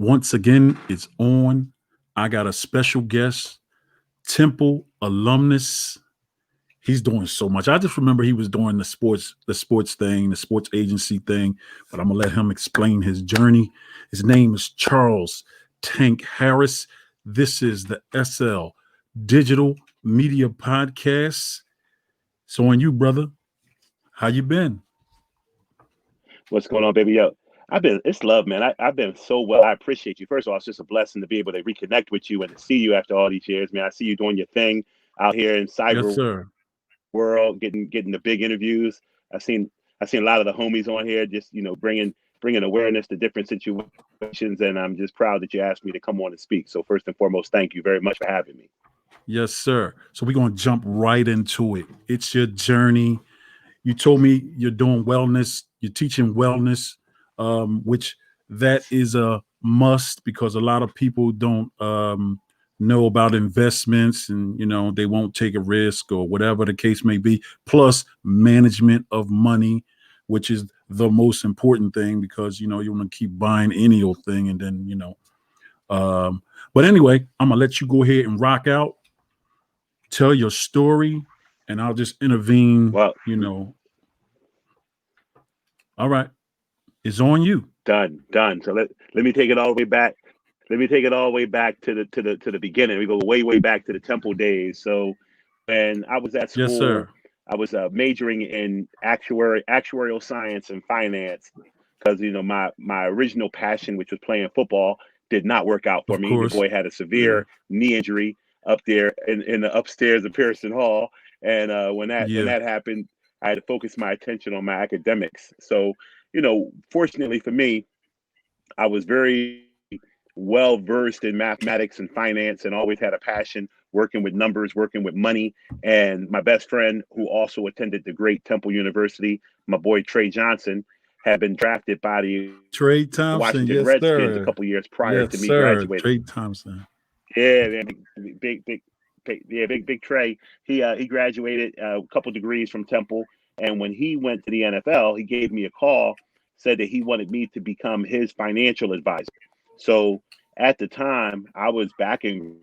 Once again, it's on. I got a special guest, Temple alumnus. He's doing so much. I just remember he was doing the sports thing, the sports agency thing, but I'm gonna let him explain his journey. His name is Charles Tank Harris. This is the SL Digital Media Podcast. So on you, brother. How you been? What's going on, baby? Yo, it's love, man. I've been so well. I appreciate you. First of all, it's just a blessing to be able to reconnect with you and to see you after all these years, man. I see you doing your thing out here in Yes, cyber sir. world, getting the big interviews. I've seen a lot of the homies on here, just bringing awareness to different situations, and I'm just proud that you asked me to come on and speak. So first and foremost, thank you very much for having me. Yes, sir. So we're gonna jump right into it. It's your journey. You told me you're doing wellness, you're teaching wellness, which that is a must because a lot of people don't know about investments and they won't take a risk or whatever the case may be. Plus management of money, which is the most important thing because you want to keep buying any old thing and then um, but anyway, I'm gonna let you go ahead and rock out, tell your story, and I'll just intervene. Well, All right. It's on you. done. So let me take it all the way back. Let me take it all the way back to the beginning. We go way back to the Temple days. So when I was at Yes, school, sir. I was majoring in actuarial science and finance because my original passion, which was playing football, did not work out for Of me. Your course. boy had a Yeah. severe knee injury up there in the upstairs of Pearson Hall, and when Yeah. that happened, I had to focus my attention on my academics. So fortunately for me, I was very well versed in mathematics and finance and always had a passion working with numbers, working with money. And my best friend, who also attended the great Temple University, my boy Trey Johnson, had been drafted by the Trey Washington Thompson. Redskins a Yes, couple years sir. prior to me Yes, graduating. sir. Trey Thompson. Yeah, man, big Trey. He graduated a couple degrees from Temple, and when he went to the NFL, he gave me a call, said that he wanted me to become his financial advisor. So at the time, I was back in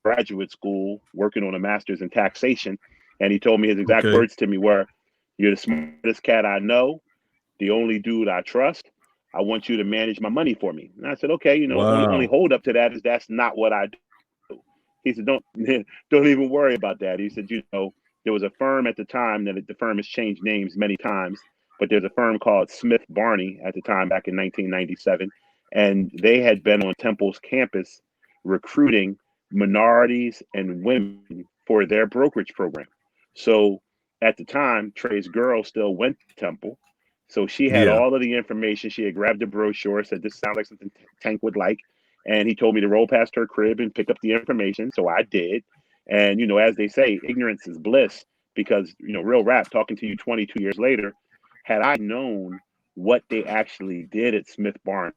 graduate school working on a master's in taxation, and he told me his exact words to me Okay. were, "You're the smartest cat I know, the only dude I trust. I want you to manage my money for me." And I said, "Okay, only Wow. hold up to that is that's not what I do." He said, "Don't don't even worry about that." He said, there was a firm at the time that the firm has changed names many times, but there's a firm called Smith Barney at the time back in 1997, and they had been on Temple's campus recruiting minorities and women for their brokerage program. So at the time, Trey's girl still went to Temple. So she had Yeah. all of the information. She had grabbed a brochure, said, "This sounds like something Tank would like." And he told me to roll past her crib and pick up the information. So I did. And, as they say, ignorance is bliss because, real rap, talking to you 22 years later, had I known what they actually did at Smith Barney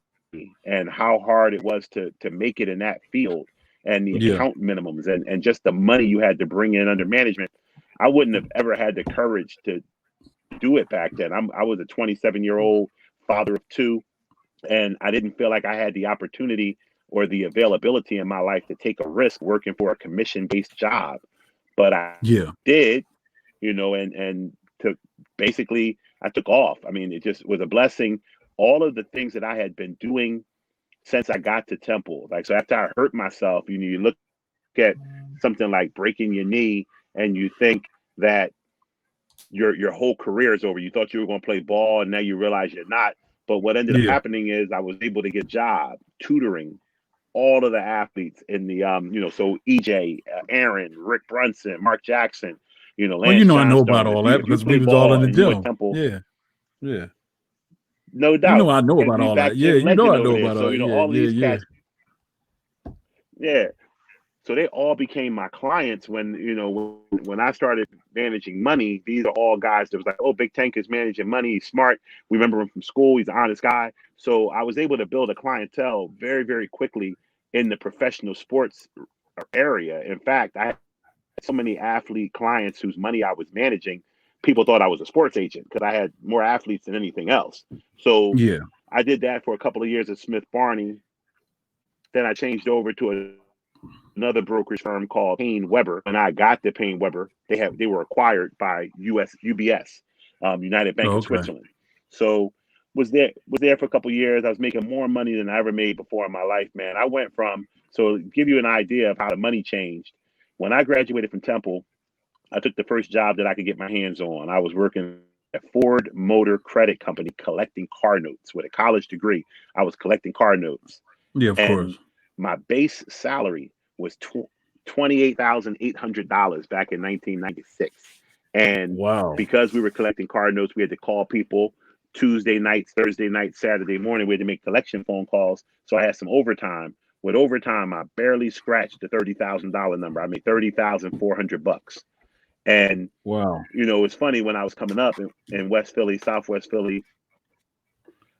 and how hard it was to make it in that field and the account Yeah. minimums and just the money you had to bring in under management, I wouldn't have ever had the courage to do it back then. I was a 27-year-old father of two, and I didn't feel like I had the opportunity or the availability in my life to take a risk working for a commission based job. But I Yeah. did, and took basically I took off. I mean, it just was a blessing. All of the things that I had been doing since I got to Temple, like so after I hurt myself, you look at something like breaking your knee and you think that your whole career is over. You thought you were going to play ball, and now you realize you're not. But what ended up Yeah. happening is I was able to get a job tutoring all of the athletes in the so EJ, Aaron, Rick Brunson, Mark Jackson, Well, Lance I know about Johnstone. all that If you because we play was all in ball the and you went gym. Temple, Yeah. Yeah. no doubt, I know and about we all that. back Yeah. then legend I over know there. about So all. Yeah. all of Yeah. these Yeah. cats, yeah. So they all became my clients when when I started managing money. These are all guys that was like, "Oh, Big Tank is managing money. He's smart. We remember him from school. He's an honest guy." So I was able to build a clientele very quickly in the professional sports area. In fact, I had so many athlete clients whose money I was managing. People thought I was a sports agent because I had more athletes than anything else. So Yeah. I did that for a couple of years at Smith Barney, Then I changed over to another brokerage firm called Payne Weber. And I got the Payne Weber. They were acquired by UBS, United Bank of Okay. Switzerland. So was there for a couple of years. I was making more money than I ever made before in my life, man. I went from, so to give you an idea of how the money changed. When I graduated from Temple, I took the first job that I could get my hands on. I was working at Ford Motor Credit Company collecting car notes with a college degree. I was collecting car notes. Yeah, of course. And my base salary was $28,800 back in 1996. And Wow. because we were collecting car notes, we had to call people Tuesday nights, Thursday nights, Saturday morning. We had to make collection phone calls. So I had some overtime. With overtime, I barely scratched the $30,000 number. I made $30,400. And Wow. it's funny, when I was coming up in West Philly, Southwest Philly,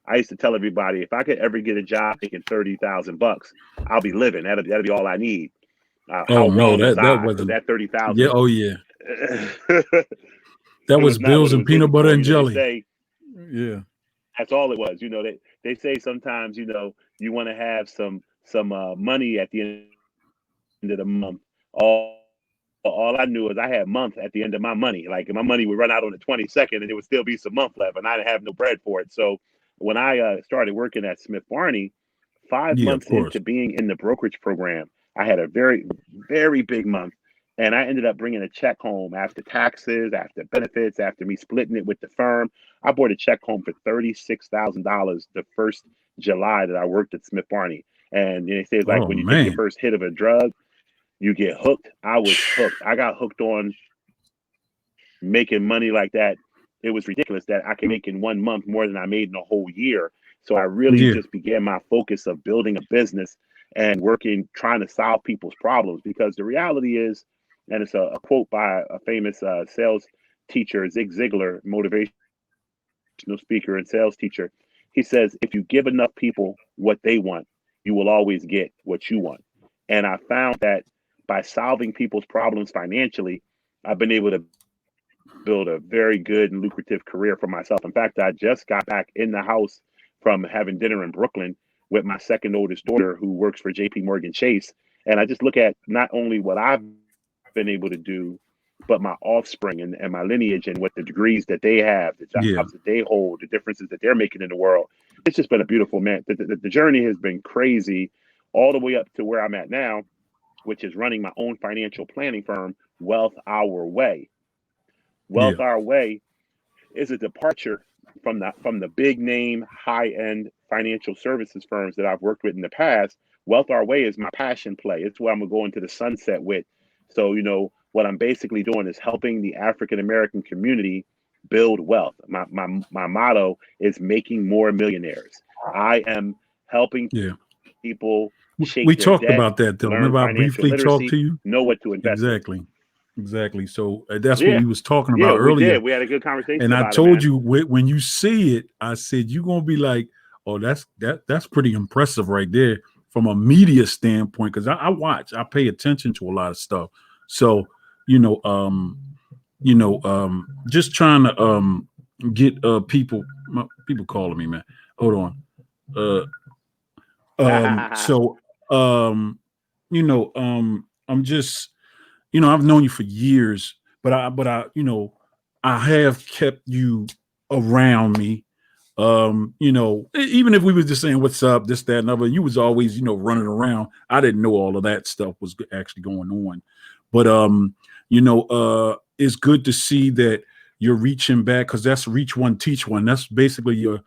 I used to tell everybody, if I could ever get a job making $30,000, I'll be living. That'll be all I need. How no, wrong was that I? Because wasn't. that 30,000. Yeah. Oh yeah. It That was was not what bills it and was peanut getting butter for. and They jelly. say Yeah. that's all it was. They say sometimes, you want to have some money at the end of the month. All I knew is I had month at the end of my money. Like, my money would run out on the 22nd, and there would still be some month left, and I didn't have no bread for it. So when I started working at Smith Barney, 5 Yeah, of months course. into being in the brokerage program, I had a very, very big month. And I ended up bringing a check home after taxes, after benefits, after me splitting it with the firm. I brought a check home for $36,000 the first July that I worked at Smith Barney. And they say it's like Oh when you take your man. first hit of a drug, you get hooked. I was hooked. I got hooked on making money like that. It was ridiculous that I could make in 1 month more than I made in a whole year. So I really Yeah. just began my focus of building a business and working, trying to solve people's problems. Because the reality is, and it's a quote by a famous sales teacher, Zig Ziglar, motivational speaker and sales teacher. He says, if you give enough people what they want, you will always get what you want. And I found that by solving people's problems financially, I've been able to build a very good and lucrative career for myself. In fact, I just got back in the house from having dinner in Brooklyn with my second oldest daughter, who works for JP Morgan Chase. And I just look at not only what I've been able to do, but my offspring and my lineage and what the degrees that they have, the Yeah. jobs that they hold, the differences that they're making in the world. It's just been a beautiful, man. The journey has been crazy all the way up to where I'm at now, which is running my own financial planning firm, Wealth Our Way. Yeah. Wealth Our Way is a departure from the big name, high end financial services firms that I've worked with in the past. Wealth Our Way is my passion play. It's what I'm gonna go into the sunset with. So what I'm basically doing is helping the African American community build wealth. My motto is making more millionaires. I am helping Yeah. people We shake their talked debt, about that though. learn Remember I financial briefly talked literacy, to you? know what to invest in. Exactly. So that's what Yeah, we was talking yeah, about we earlier. did. We had a good conversation And I about it, told man. you when you see it, I said you're gonna be like, oh, that's pretty impressive right there from a media standpoint. Because I watch, I pay attention to a lot of stuff. So you know, just trying to get people calling me, man. Hold on. So I'm just I've known you for years, but I have kept you around me. Even if we was just saying what's up, this, that, and other, you was always, running around. I didn't know all of that stuff was actually going on. But it's good to see that you're reaching back, because that's reach one, teach one. That's basically your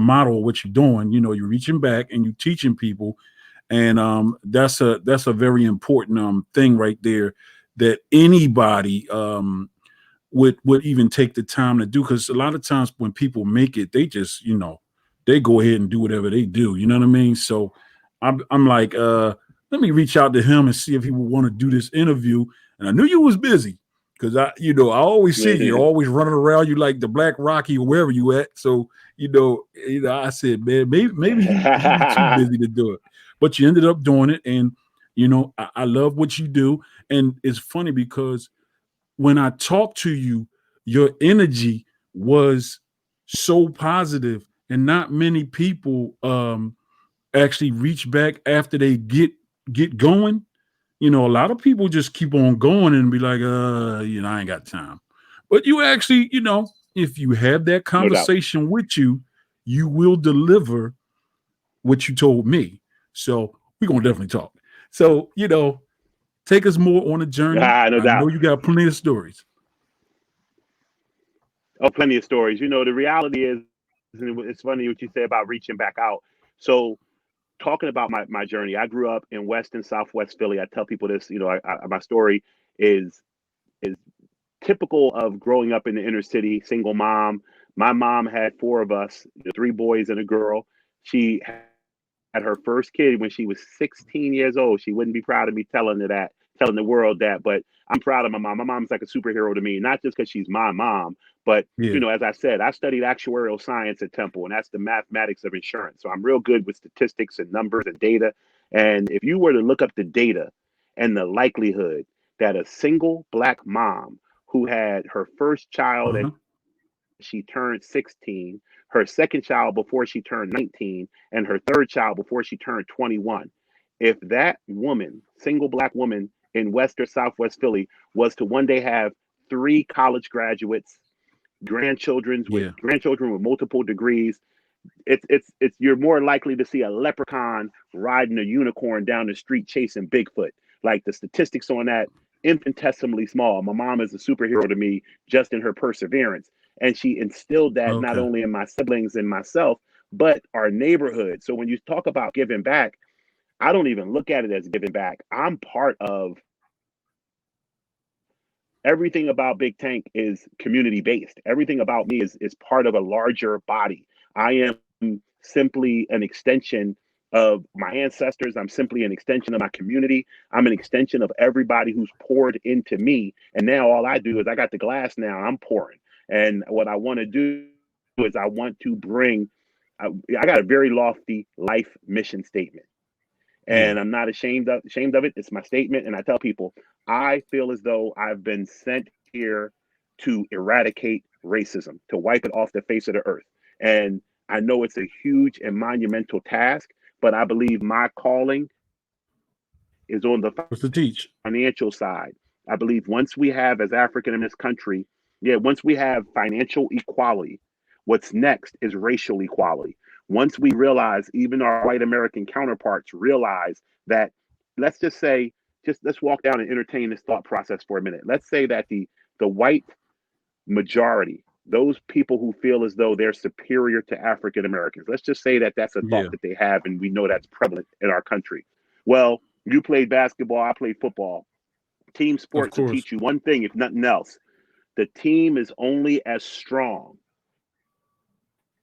model of what you're doing. You're reaching back and you're teaching people, and that's a very important thing right there, that anybody would even take the time to do. Because a lot of times when people make it, they just they go ahead and do whatever they do. You know what I mean? So I'm like, let me reach out to him and see if he would want to do this interview. And I knew you was busy, because I always see you. You're always running around. You like the Black Rocky or wherever you at. So I said, man, maybe he was too busy to do it, but you ended up doing it. And I love what you do. And it's funny because when I talked to you, your energy was so positive, and not many people actually reach back after they get going. You know, a lot of people just keep on going and be like, I ain't got time. But you actually, if you have that No doubt. conversation with you, you will deliver what you told me. So we're gonna definitely talk. So, take us more on a journey. No I know doubt. you got plenty of stories. Oh, plenty of stories. The reality is, and it's funny what you say about reaching back out. So, talking about my journey, I grew up in West and Southwest Philly. I tell people this. My story is typical of growing up in the inner city, single mom. My mom had four of us, three boys and a girl. She had her first kid when she was 16 years old. She wouldn't be proud of me telling the world that, but I'm proud of my mom. My mom's like a superhero to me, not just because she's my mom, but Yeah. as I said, I studied actuarial science at Temple, and that's the mathematics of insurance. So I'm real good with statistics and numbers and data. And if you were to look up the data and the likelihood that a single black mom who had her first child Uh-huh. at she turned 16, her second child before she turned 19, and her third child before she turned 21. If that woman, single black woman in West or Southwest Philly, was to one day have three college graduates, Yeah. grandchildren with multiple degrees, it's you're more likely to see a leprechaun riding a unicorn down the street chasing Bigfoot. Like the statistics on that infinitesimally small. My mom is a superhero to me just in her perseverance. And she instilled that not Okay. only in my siblings and myself, but our neighborhood. So when you talk about giving back, I don't even look at it as giving back. I'm part of everything about Big Tank is community based. Everything about me is part of a larger body. I am simply an extension of my ancestors. I'm simply an extension of my community. I'm an extension of everybody who's poured into me. And now all I do is I got the glass now, I'm pouring. And what I want to do is I want to bring, I got a very lofty life mission statement, Yeah. and I'm not ashamed of it. It's my statement, and I tell people I feel as though I've been sent here to eradicate racism, to wipe it off the face of the earth. And I know it's a huge and monumental task, but I believe my calling is on the What's to teach? financial side. I believe once we have, as African in this country, yeah, once we have financial equality, what's next is racial equality. Once we realize, even our white American counterparts realize that, let's just say, just let's walk down and entertain this thought process for a minute. Let's say that the white majority, those people who feel as though they're superior to African Americans, let's just say that that's a thought Yeah. that they have, and we know that's prevalent in our country. Well, you played basketball, I played football. Team Of sports will course. teach you one thing, if nothing else. The team is only as strong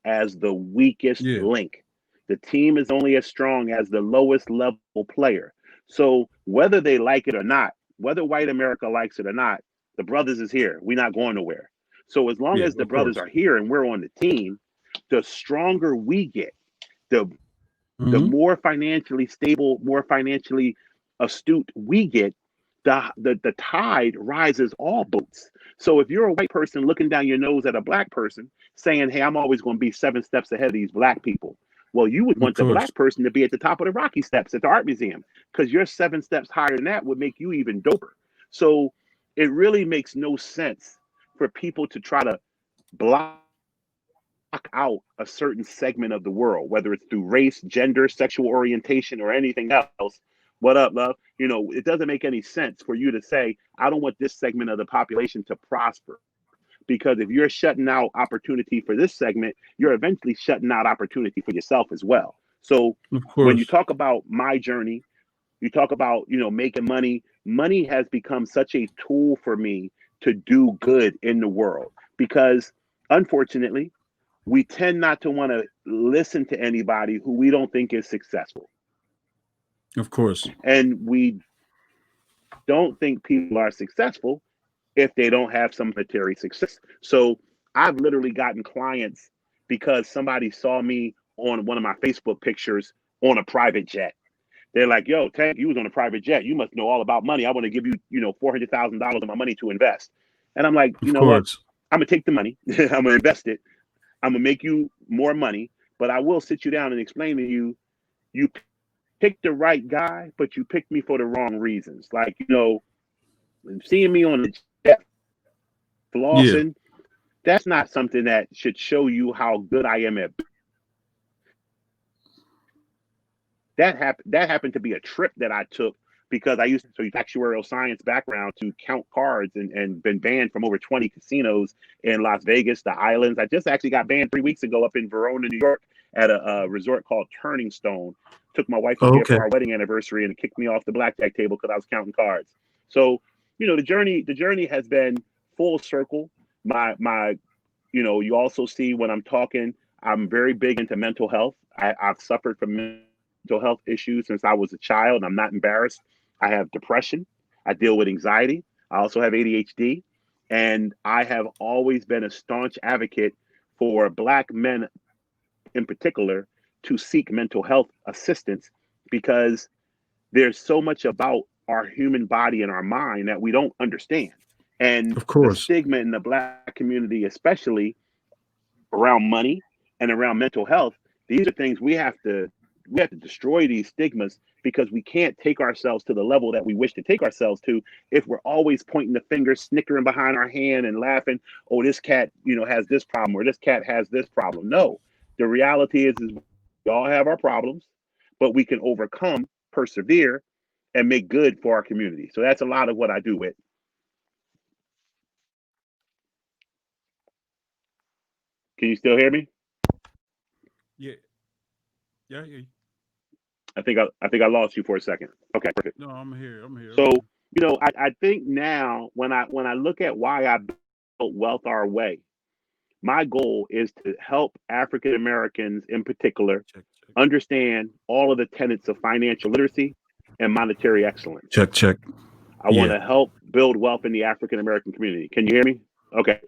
as the weakest Yeah. link. The team is only as strong as the lowest level player. So whether they like it or not, whether white America likes it or not, the brothers is here. We're not going nowhere. So as long Yeah. as the Of brothers course. are here and we're on the team, the stronger we get, the the Hmm. more financially stable, more financially astute we get, the tide rises all boats. So if you're a white person looking down your nose at a black person saying, "Hey, I'm always going to be 7 steps ahead of these black people," well, you would Of want the course. black person to be at the top of the Rocky Steps at the art museum, because you're 7 steps higher than that would make you even doper. So it really makes no sense for people to try to block out a certain segment of the world, whether it's through race, gender, sexual orientation, or anything else. What up, love? It doesn't make any sense for you to say, I don't want this segment of the population to prosper. Because if you're shutting out opportunity for this segment, you're eventually shutting out opportunity for yourself as well. So Of when you course. talk about my journey, you talk about, making money. Money has become such a tool for me to do good in the world, because unfortunately, we tend not to want to listen to anybody who we don't think is successful. Of course. And we don't think people are successful if they don't have some monetary success. So I've literally gotten clients because somebody saw me on one of my Facebook pictures on a private jet. They're like, "Yo, Tank, you was on a private jet. You must know all about money. I want to give you, $400,000 of my money to invest." And I'm like, you Of know what? course. I'm gonna take the money. I'm gonna invest it. I'm gonna make you more money, but I will sit you down and explain to you you picked the right guy, but you picked me for the wrong reasons. Like, seeing me on the jet Yeah. flossing, that's not something that should show you how good I am at. That happened to be a trip that I took because I used to use actuarial science background to count cards and been banned from over 20 casinos in Las Vegas, the islands. I just actually got banned 3 weeks ago up in Verona, New York at a resort called Turning Stone. Took my wife up Oh, there okay. for our wedding anniversary and kicked me off the blackjack table because I was counting cards. So, the journey has been full circle. My you also see when I'm talking, I'm very big into mental health. I've suffered from mental health issues since I was a child, and I'm not embarrassed. I have depression. I deal with anxiety. I also have ADHD. And I have always been a staunch advocate for Black men in particular to seek mental health assistance because there's so much about our human body and our mind that we don't understand. And Of the course. stigma in the Black community, especially around money and around mental health, these are things we have to destroy these stigmas because we can't take ourselves to the level that we wish to take ourselves to if we're always pointing the finger, snickering behind our hand and laughing, oh, this cat, has this problem or this cat has this problem. No. The reality is we all have our problems, but we can overcome, persevere, and make good for our community. So that's a lot of what I do with. Can you still hear me? Yeah. Yeah. Yeah. I think I lost you for a second. Okay, perfect. No, I'm here. I'm here. I'm So, here. I think now when I look at why I built Wealth Our Way, my goal is to help African Americans in particular Check. Check. understand all of the tenets of financial literacy and monetary excellence. Check. Check. I want Yeah. to help build wealth in the African American community. Can you hear me? Okay.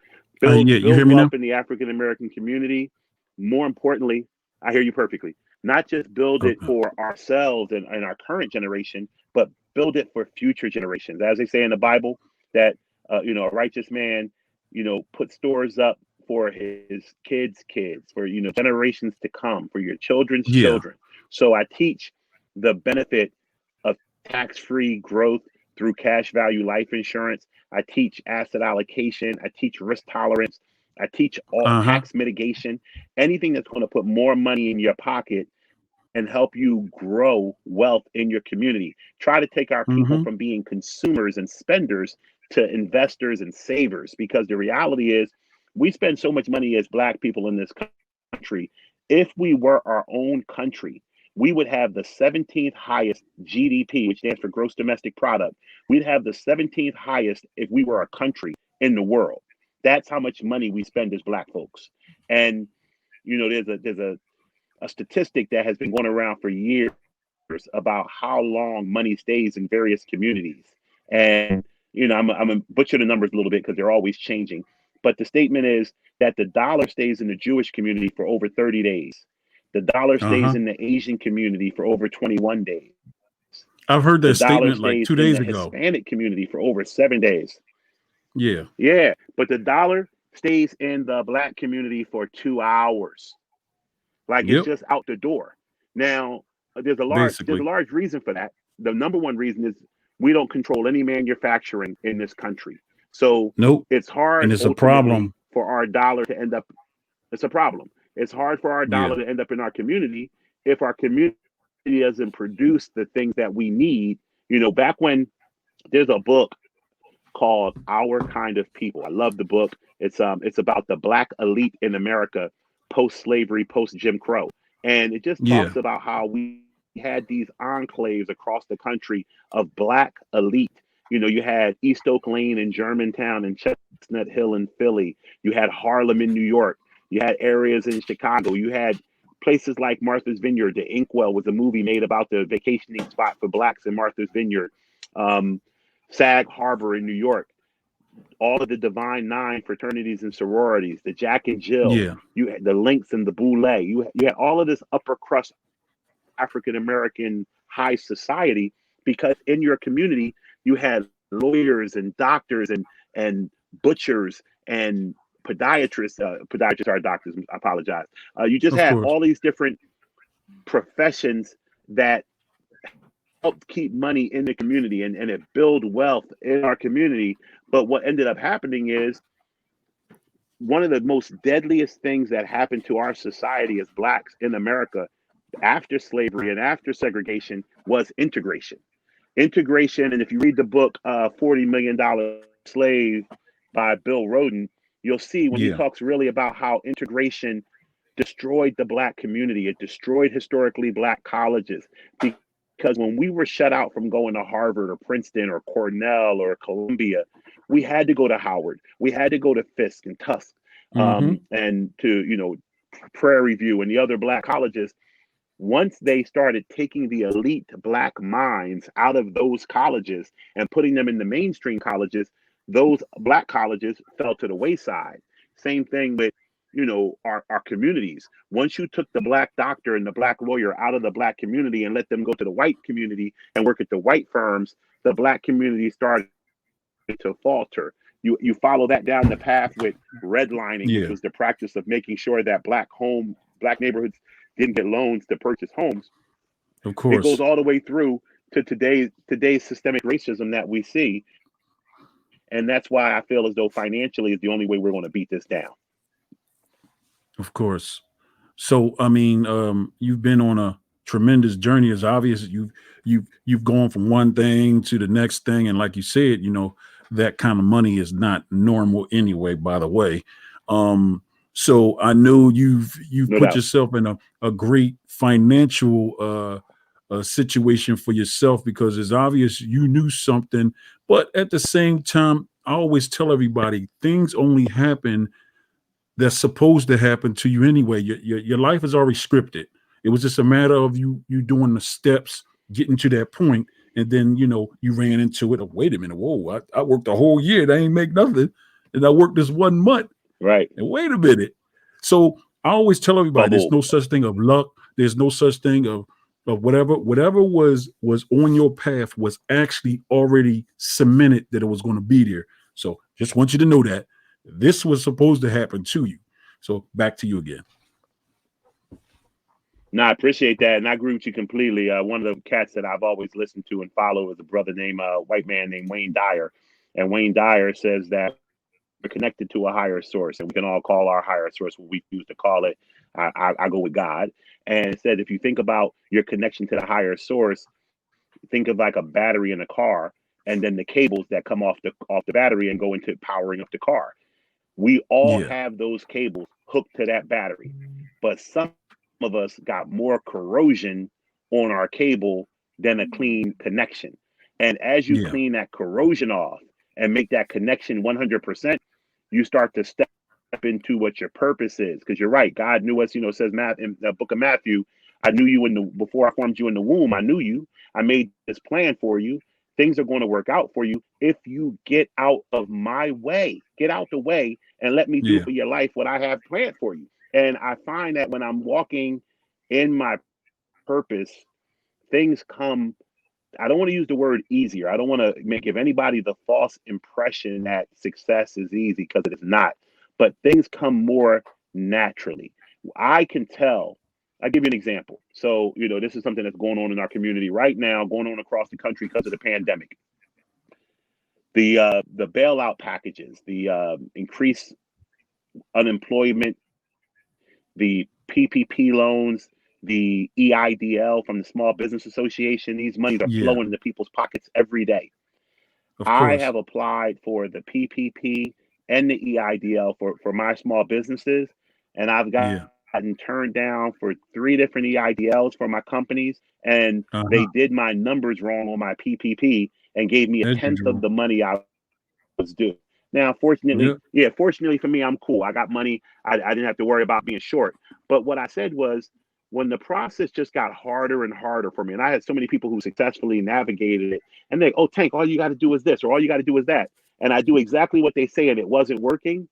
Build Yeah. You build hear me now? wealth in the African American community. More importantly, I hear you perfectly. Not just build it Okay. for ourselves and our current generation, but build it for future generations. As they say in the Bible, that a righteous man, put stores up for his kids, for generations to come, for your children's Yeah. children. So I teach the benefit of tax-free growth through cash value life insurance. I teach asset allocation. I teach risk tolerance. I teach all Uh huh. tax mitigation, anything that's going to put more money in your pocket and help you grow wealth in your community. Try to take our people Mm-hmm. from being consumers and spenders to investors and savers because the reality is we spend so much money as Black people in this country. If we were our own country, we would have the 17th highest GDP, which stands for gross domestic product. We'd have the 17th highest if we were a country in the world. That's how much money we spend as Black folks. And there's a statistic that has been going around for years about how long money stays in various communities. And I'm gonna butcher the numbers a little bit because they're always changing. But the statement is that the dollar stays in the Jewish community for over 30 days. The dollar Uh stays huh. in the Asian community for over 21 days. I've heard The that dollar statement like stays two in days the ago. Hispanic community for over 7 days. Yeah. Yeah, but the dollar stays in the Black community for 2 hours. Like it's Yep. just out the door. Now, there's a Basically. large reason for that. The number one reason is we don't control any manufacturing in this country. So Nope. it's And hard it's a ultimately problem. for our dollar to end up. It's a problem. It's hard for our Yeah. dollar to end up in our community if our community doesn't produce the things that we need. Back when there's a book called Our Kind of People. I love the book. It's about the Black elite in America post slavery, post Jim Crow, and it just Yeah. talks about how we had these enclaves across the country of Black elite. You had East Oak Lane in Germantown and Chestnut Hill in Philly. You had Harlem in New York. You had areas in Chicago. You had places like Martha's Vineyard. The Inkwell was a movie made about the vacationing spot for Blacks in Martha's Vineyard. Um, Sag Harbor in New York, all of the Divine Nine fraternities and sororities, the Jack and Jill, Yeah. you had the Lynx and the Boule, you had all of this upper crust African American high society because in your community you had lawyers and doctors and butchers and podiatrists. Podiatrists are doctors. I apologize. You just Of had course. all these different professions that helped keep money in the community, and it build wealth in our community. But what ended up happening is one of the most deadliest things that happened to our society as blacks in America after slavery and after segregation was integration. Integration, and if you read the book $40 Million Slave by Bill Rhoden, you'll see when he Yeah. talks really about how integration destroyed the black community. It destroyed historically black colleges because when we were shut out from going to Harvard or Princeton or Cornell or Columbia, we had to go to Howard. We had to go to Fisk and Tusk, Mm-hmm. and to, Prairie View and the other black colleges. Once they started taking the elite black minds out of those colleges and putting them in the mainstream colleges, those black colleges fell to the wayside. Same thing with, our communities. Once you took the black doctor and the black lawyer out of the black community and let them go to the white community and work at the white firms, the black community started to falter. You follow that down the path with redlining, which Yeah. was the practice of making sure that black neighborhoods didn't get loans to purchase homes. Of It goes course. all the way through to today's systemic racism that we see, and that's why I feel as though financially is the only way we're going to beat this down. Of course. So I mean, you've been on a tremendous journey. It's obvious you've gone from one thing to the next thing, and like you said, that kind of money is not normal anyway. By the way, so I know you've No put doubt. yourself in a great financial situation for yourself, because it's obvious you knew something, but at the same time, I always tell everybody things only happen that's supposed to happen to you anyway. Your life is already scripted. It was just a matter of you doing the steps, getting to that point, and then you ran into it. Oh, wait a minute, whoa! I worked a whole year, they ain't make nothing, and I worked this 1 month. Right. And wait a minute. So I always tell everybody, there's Bubble. no such thing of luck. There's no such thing of whatever was on your path was actually already cemented that it was going to be there. So just want you to know that this was supposed to happen to you. So back to you again. No, I appreciate that, and I agree with you completely. One of the cats that I've always listened to and follow is a brother named white man named Wayne Dyer, and Wayne Dyer says that we're connected to a higher source, and we can all call our higher source what we choose to call it. I go with God, and it said if you think about your connection to the higher source, think of like a battery in a car, and then the cables that come off the battery and go into powering up the car. We all Yeah. have those cables hooked to that battery, but some of us got more corrosion on our cable than a clean connection. And as you Yeah. clean that corrosion off and make that connection 100%, you start to step into what your purpose is. Because you're right, God knew us. Says Matt in the book of Matthew, I knew you before I formed you in the womb. I knew you. I made this plan for you. Things are going to work out for you if you get out of my way. Get out the way and let me do Yeah. for your life what I have planned for you. And I find that when I'm walking in my purpose, things come. I don't want to use the word easier. I don't want to give anybody the false impression that success is easy, because it is not. But things come more naturally. I can tell. I'll give you an example. So, this is something that's going on in our community right now, going on across the country because of the pandemic. The bailout packages, the increased unemployment, the PPP loans, the EIDL from the Small Business Association. These monies are Yeah. flowing into people's pockets every day. Of I course. have applied for the PPP and the EIDL for my small businesses, and I've Yeah. gotten turned down for 3 different EIDLs for my companies, and Uh-huh. they did my numbers wrong on my PPP and gave me a As tenth of usual. the money I was due. Now, Yeah. fortunately for me, I'm cool. I got money. I didn't have to worry about being short. But what I said was, when the process just got harder and harder for me, and I had so many people who successfully navigated it, and they, oh, Tank, all you got to do is this, or all you got to do is that, and I do exactly what they say, and it wasn't working.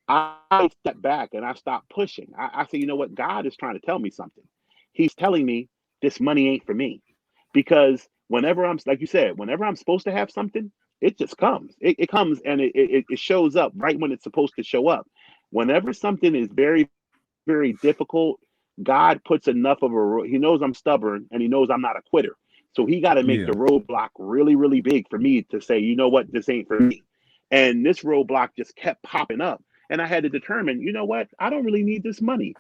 I stepped back and I stopped pushing. I said, you know what? God is trying to tell me something. He's telling me this money ain't for me, because whenever I'm, like you said, whenever I'm supposed to have something, it just comes. It comes, and it shows up right when it's supposed to show up. Whenever something is very, very difficult, God puts enough of he knows I'm stubborn and he knows I'm not a quitter. So he got to make Yeah. the roadblock really, really big for me to say, you know what, this ain't for me. And this roadblock just kept popping up. And I had to determine, you know what, I don't really need this money.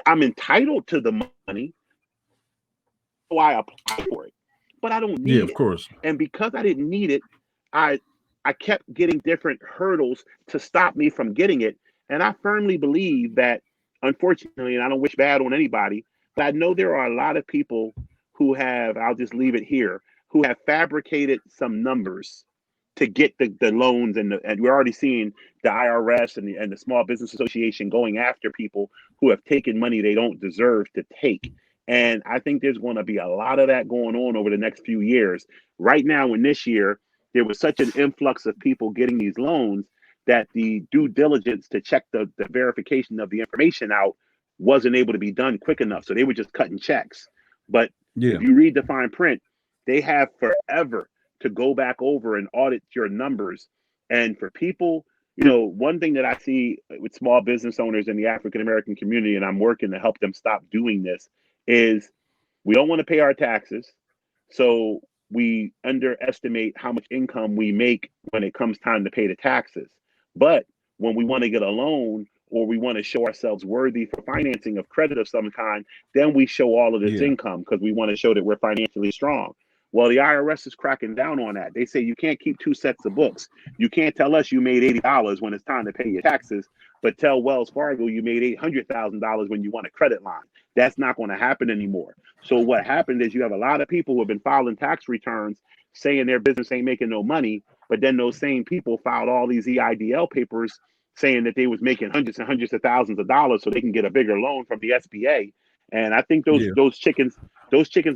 I'm entitled to the money, so I apply for it, but I don't Yeah, need of it. course. And because I didn't need it, I I kept getting different hurdles to stop me from getting it. And I firmly believe that, unfortunately, and I don't wish bad on anybody, but I know there are a lot of people who have, I'll just leave it here, who have fabricated some numbers to get the loans. And we're already seeing the IRS and the Small Business Association going after people who have taken money they don't deserve to take. And I think there's going to be a lot of that going on over the next few years. Right now, in this year, there was such an influx of people getting these loans that the due diligence to check the verification of the information out wasn't able to be done quick enough. So they were just cutting checks. But Yeah. if you read the fine print, they have forever to go back over and audit your numbers. And for people, one thing that I see with small business owners in the African American community, and I'm working to help them stop doing this, is we don't want to pay our taxes. So we underestimate how much income we make when it comes time to pay the taxes. But when we want to get a loan or we want to show ourselves worthy for financing of credit of some kind, then we show all of this Yeah. income because we want to show that we're financially strong. Well, the IRS is cracking down on that. They say you can't keep two sets of books. You can't tell us you made $80 when it's time to pay your taxes, but tell Wells Fargo you made $800,000 when you want a credit line. That's not going to happen anymore. So what happened is you have a lot of people who have been filing tax returns saying their business ain't making no money, but then those same people filed all these EIDL papers saying that they was making hundreds and hundreds of thousands of dollars so they can get a bigger loan from the SBA. And I think those Yeah. those chickens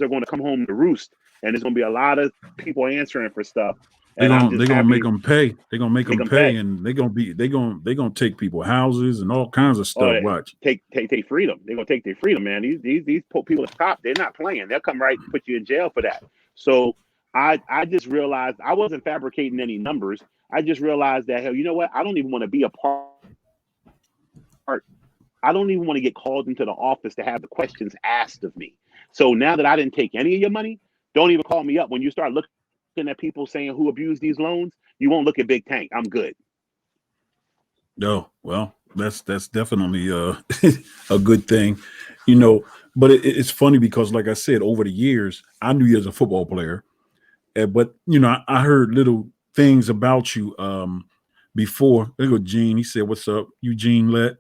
are going to come home to roost, and there's going to be a lot of people answering for stuff. They're And I'm gonna just they're gonna make happy them pay. They're gonna make make them them pay, pay. and they're gonna take people houses and all kinds of Oh, stuff. Watch. take freedom. They're gonna take their freedom, man. These people at the top, they're not playing. They'll come right and put you in jail for that. So I just realized I wasn't fabricating any numbers. I just realized that, hell, you know what? I don't even want to be a part. I don't even want to get called into the office to have the questions asked of me. So now that I didn't take any of your money, don't even call me up. When you start looking at people saying who abused these loans, you won't look at Big Tank. I'm good. No, well, that's definitely a good thing, But it's funny because, like I said, over the years, I knew you as a football player, but I heard little things about you before. There go Gene. He said, "What's up, Eugene Lett?"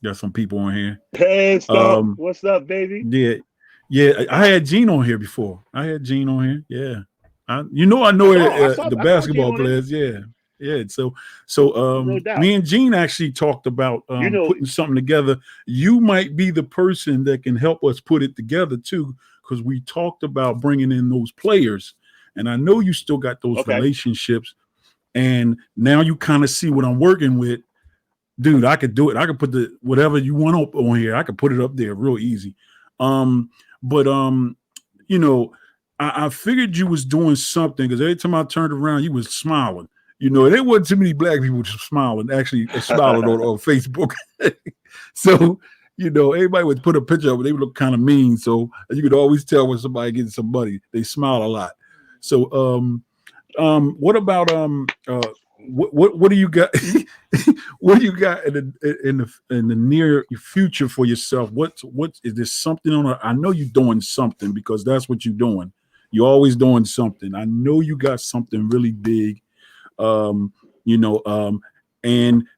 Got some people on here. Hey, Stump. What's up, baby? Yeah. I had Gene on here before. I had Gene on here. Yeah, I know the I saw Gene basketball on it. players. Yeah. So No doubt. me and Gene actually talked about putting something together. You might be the person that can help us put it together too, because we talked about bringing in those players, and I know you still got those relationships, and now you kind of see what I'm working with. Dude, I could do it. I could put whatever you want up on here. I could put it up there real easy. But I figured you was doing something because every time I turned around, you was smiling. There wasn't too many black people just smiling, actually smiling on Facebook. So, everybody would put a picture of it. They would look kind of mean. So you could always tell when somebody getting some money. They smile a lot. So, what about what do you got? What do you got in the near future for yourself? What is there something on? I know you're doing something because that's what you're doing. You're always doing something. I know you got something really big. And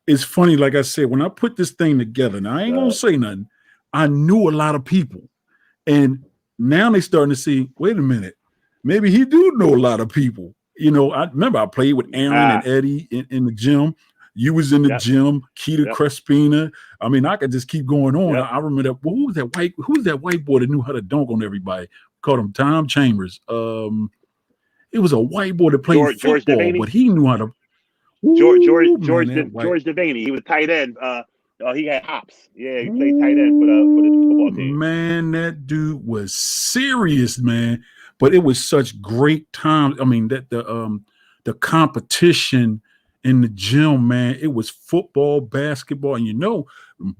it's funny, like I said, when I put this thing together, now I ain't gonna say nothing. I knew a lot of people, and now they starting to see. Wait a minute, maybe he do know a lot of people. I remember I played with Aaron and Eddie in the gym. You was in the gym, Keita Crespina. I mean, I could just keep going on. I remember that. Well, who's that white boy that knew how to dunk on everybody? Called him Tom Chambers. It was a white boy that played football, but he knew how to. George Devaney. He was tight end. He had hops. Yeah, he played tight end for the football team. Man, that dude was serious, man. But it was such great times. I mean, that the competition in the gym, man, it was football, basketball, and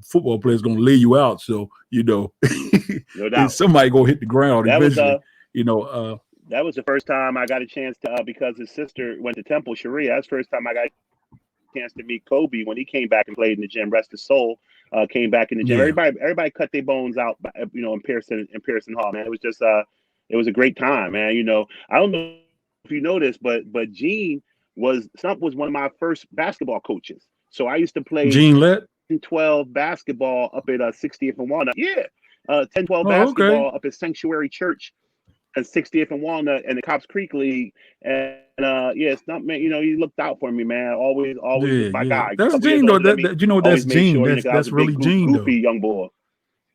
football players gonna lay you out. So No and doubt. somebody gonna hit the ground That was eventually. You know, that was the first time I got a chance to because his sister went to Temple Sharia. That's the first time I got a chance to meet Kobe when he came back and played in the gym. Rest his soul. Came back in the gym. yeah, Everybody cut their bones out, in Pearson Hall, man. It was just it was a great time, man. I don't know if you know this, but Gene Stump was one of my first basketball coaches. So I used to play Gene Lett. 10-12 basketball up at 60th and Walnut. Yeah, 10-12 Oh, okay. basketball up at Sanctuary Church at 60th and Walnut and the Cops Creek League. And Stump, man, he looked out for me, man. Always Yeah, was my yeah. guy. A That's couple years Gene though. older than me. That's Always made Gene. sure, That's 'cause I was that's a big really Gene goofy though. young boy.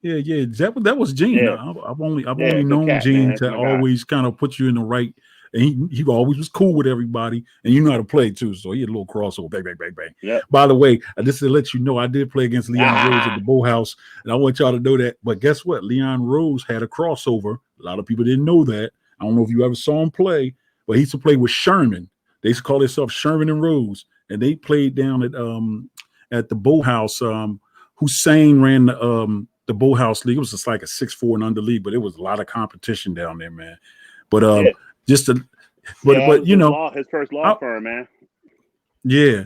Yeah, yeah. That was Gene. Yeah, I've yeah, only good known cat, man. Gene That's to my guy. always kind of put you in the right. And he always was cool with everybody, and you know how to play too. So he had a little crossover, bang, bang, bang, bang. Yep. By the way, just to let you know, I did play against Leon Rose at the Ah, Bow House, and I want y'all to know that. But guess what? Leon Rose had a crossover. A lot of people didn't know that. I don't know if you ever saw him play, but he used to play with Sherman. They used to call themselves Sherman and Rose, and they played down at the Bow House. Hussein ran the Bow House League. It was just like a 6'4" and under league, but it was a lot of competition down there, man. But yeah. just to Yeah, that but was his first law firm, man. yeah,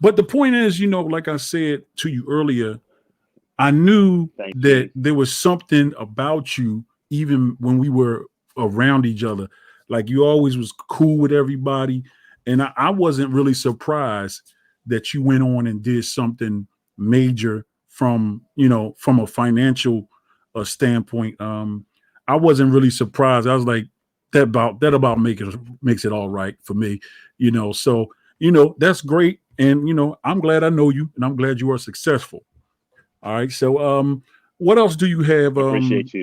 but the point is, like I said to you earlier, I knew Thank that you. there was something about you, even when we were around each other. Like you always was cool with everybody, and I wasn't really surprised that you went on and did something major from a financial standpoint. I wasn't really surprised. I was like, that about makes it all right for me, So that's great, and I'm glad I know you, and I'm glad you are successful. All right. So, what else do you have? I appreciate you.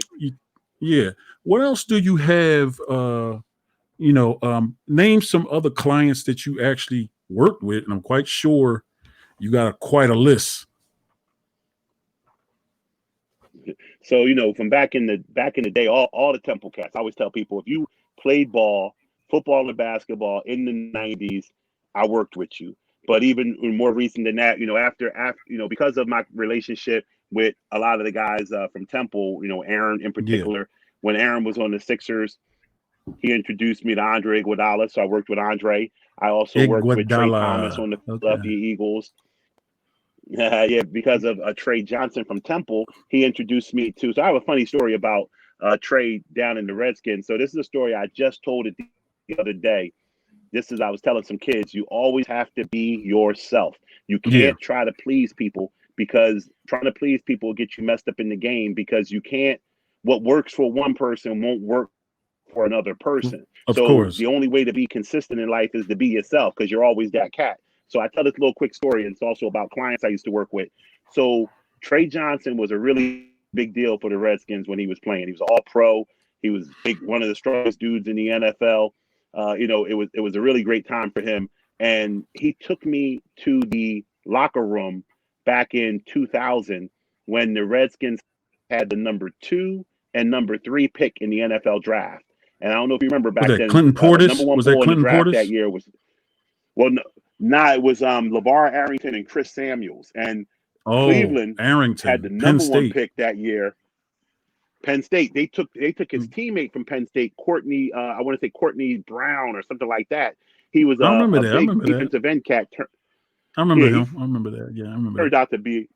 Yeah. What else do you have? Name some other clients that you actually worked with, and I'm quite sure you got quite a list. So from back in the day, all the Temple cats. I always tell people if you played ball, football and basketball in the '90s, I worked with you. But even more recent than that, after because of my relationship with a lot of the guys from Temple, Aaron in Yeah. particular, when Aaron was on the Sixers, he introduced me to Andre Iguodala, so I worked with Andre. I also worked with Trey Thomas Iguodala. on the Okay. Philadelphia Eagles. Yeah, because of Trey Johnson from Temple, he introduced me to. So I have a funny story about Trey down in the Redskins. So this is a story I just told it the other day. I was telling some kids, you always have to be yourself. You Yeah. can't try to please people because trying to please people will get you messed up in the game because you can't. What works for one person won't work for another person. Of So course. the only way to be consistent in life is to be yourself because you're always that cat. So I tell this little quick story, and it's also about clients I used to work with. So Trey Johnson was a really big deal for the Redskins when he was playing. He was all pro. He was one of the strongest dudes in the NFL. It was a really great time for him. And he took me to the locker room back in 2000 when the Redskins had the number 2 and number 3 pick in the NFL draft. And I don't know if you remember Was back that then, Clinton the number Portis? one Was that ball in the Clinton draft that Portis? year was it was LeVar Arrington and Chris Samuels. And Oh, Cleveland had the Arrington, Penn number 1 State. pick that year. Penn State, they took his teammate from Penn State, Courtney, I want to say Courtney Brown or something like that. He was I remember a that. I big remember that. defensive end cat. I remember Yeah, him. he I remember that. Yeah, I remember that. turned out to be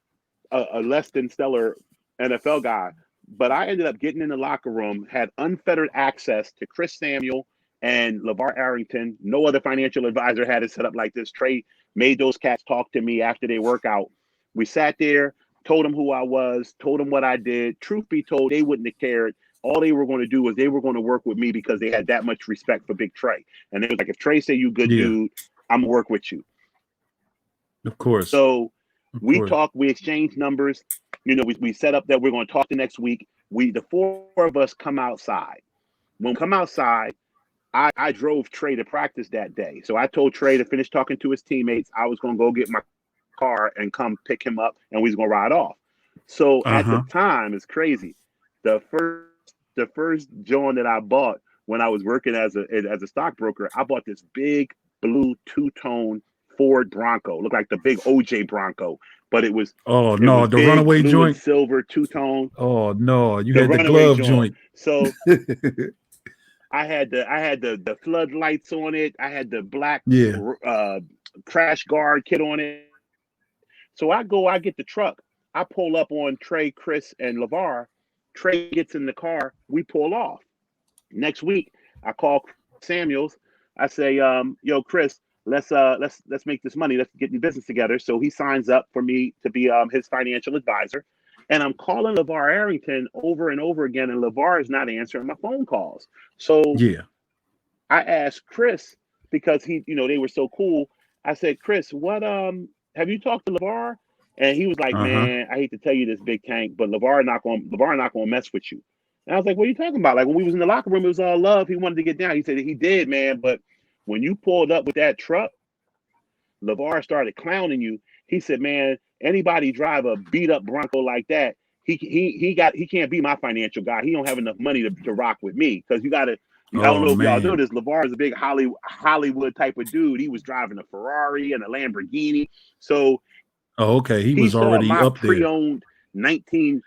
a less than stellar NFL guy. But I ended up getting in the locker room, had unfettered access to Chris Samuel and LeVar Arrington. No other financial advisor had it set up like this. Trey made those cats talk to me after they workout. We sat there, told them who I was, told them what I did. Truth be told, they wouldn't have cared. All they were going to do was they were going to work with me because they had that much respect for Big Trey. And it was like, if Trey say you good Yeah, dude, I'm going to work with you. of course. So Of we course. talked, we exchanged numbers. We set up that we're going to talk the next week. The 4 of us come outside. When we come outside, I drove Trey to practice that day. So I told Trey to finish talking to his teammates. I was going to go get my car and come pick him up, and we was going to ride off. So at the Uh-huh. time, it's crazy. The first joint that I bought when I was working as a stockbroker, I bought this big blue two-tone Ford Bronco. Looked like the big OJ Bronco, but it was Oh it no, was the big runaway blue and joint. silver two-tone. Oh no, you The had the runaway glove joint. joint. So I had the floodlights on it. I had the black Yeah. crash guard kit on it. So I get the truck. I pull up on Trey, Chris, and LeVar. Trey gets in the car. We pull off. Next week, I call Samuels. I say, yo, Chris, let's make this money. Let's get in business together. So he signs up for me to be his financial advisor. And I'm calling LeVar Arrington over and over again, and LeVar is not answering my phone calls. So Yeah. I asked Chris because they were so cool. I said, Chris, what have you talked to LeVar? And he was like, Uh-huh. man, I hate to tell you this, Big Tank, but LeVar not gonna mess with you. And I was like, what are you talking about? Like when we was in the locker room, it was all love. He wanted to get down. He said he did, man, but when you pulled up with that truck, LeVar started clowning you. He said, man, anybody drive a beat up Bronco like that, he can't be my financial guy. He don't have enough money to rock with me because you got to. I don't Oh know if y'all know man. this. LeVar is a big Hollywood type of dude. He was driving a Ferrari and a Lamborghini. So Oh, okay. He he was saw already my up there. pre-owned 19.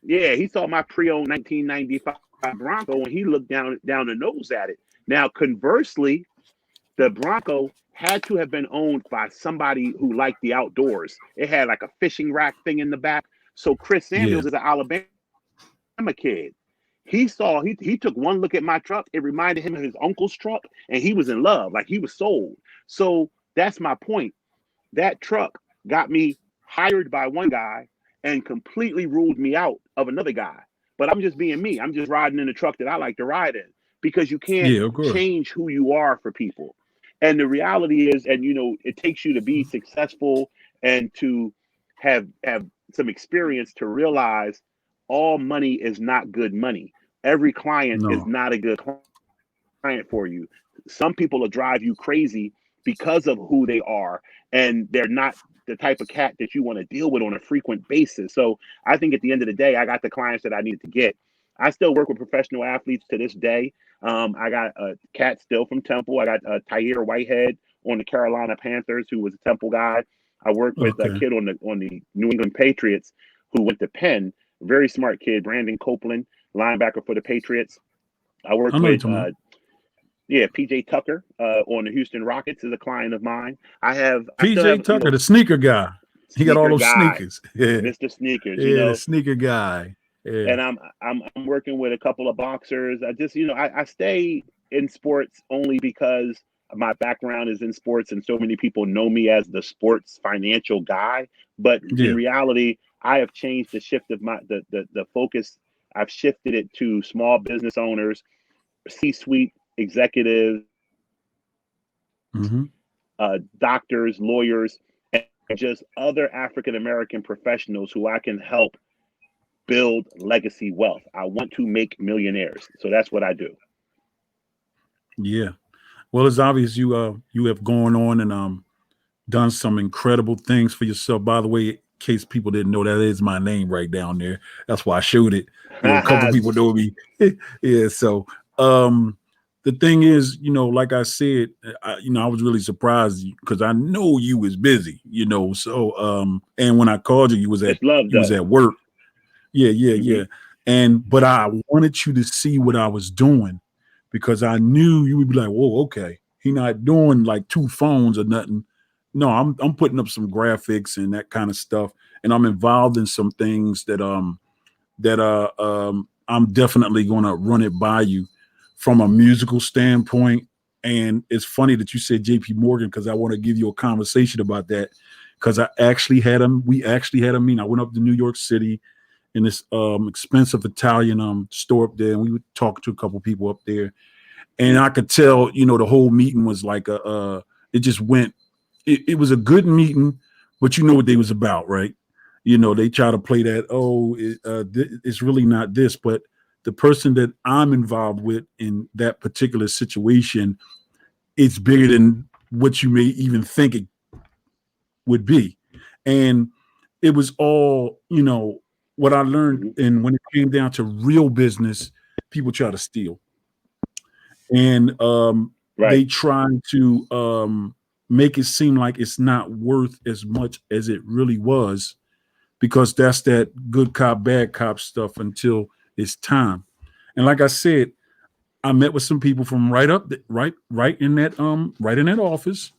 Yeah, he saw my pre-owned 1995 Bronco and he looked down the nose at it. Now, conversely, the Bronco had to have been owned by somebody who liked the outdoors. It had like a fishing rack thing in the back. So Chris Yeah. Samuels is an Alabama kid. He took one look at my truck. It reminded him of his uncle's truck, and he was in love. Like he was sold. So that's my point. That truck got me hired by one guy and completely ruled me out of another guy. But I'm just being me. I'm just riding in the truck that I like to ride in because you can't Yeah, of course. change who you are for people. And the reality is, and it takes you to be successful and to have some experience to realize all money is not good money. Every client is No. not a good client for you. Some people will drive you crazy because of who they are, and they're not the type of cat that you want to deal with on a frequent basis. So I think at the end of the day, I got the clients that I needed to get. I still work with professional athletes to this day. I got a cat still from Temple. I got Tahir Whitehead on the Carolina Panthers, who was a Temple guy. I work with a Okay. kid on the New England Patriots who went to Penn. Very smart kid, Brandon Copeland, linebacker for the Patriots. I work I know you're with talking about. PJ Tucker on the Houston Rockets is a client of mine. I still PJ have Tucker, the sneaker guy. He got all sneaker those guy, sneakers. Yeah. Mr. Sneakers, Yeah, the sneaker guy. Yeah. and I'm working with a couple of boxers. I just I stay in sports only because my background is in sports and so many people know me as the sports financial guy. But in Yeah. reality, I have changed the shift of the focus. I've shifted it to small business owners, C-suite executives, Mm-hmm. doctors, lawyers, and just other African American professionals who I can help build legacy wealth. I want to make millionaires. So that's what I do. Yeah. Well, it's obvious you have gone on and done some incredible things for yourself. By the way, in case people didn't know, that is my name right down there. That's why I showed it. A couple people know me. Yeah. So the thing is, like I said, I was really surprised because I know you was busy, So and when I called you, It's love you was though. at work. Yeah, yeah, Hmm. yeah. But I wanted you to see what I was doing because I knew you would be like, whoa, okay. He not doing like two phones or nothing. No, I'm putting up some graphics and that kind of stuff. And I'm involved in some things that I'm definitely gonna run it by you from a musical standpoint. And it's funny that you said JP Morgan because I want to give you a conversation about that. Because we actually had a meeting. I went up to New York City in this expensive Italian store up there, and we would talk to a couple people up there, and I could tell, the whole meeting was like it just went. It was a good meeting, but you know what they was about, right? They try to play that. Oh, it's really not this, but the person that I'm involved with in that particular situation, it's bigger than what you may even think it would be, and it was all what I learned. Hmm. And when it came down to real business, people try to steal, and they try to make it seem like it's not worth as much as it really was, because that's that good cop, bad cop stuff until it's time. And like I said, I met with some people from right in that office,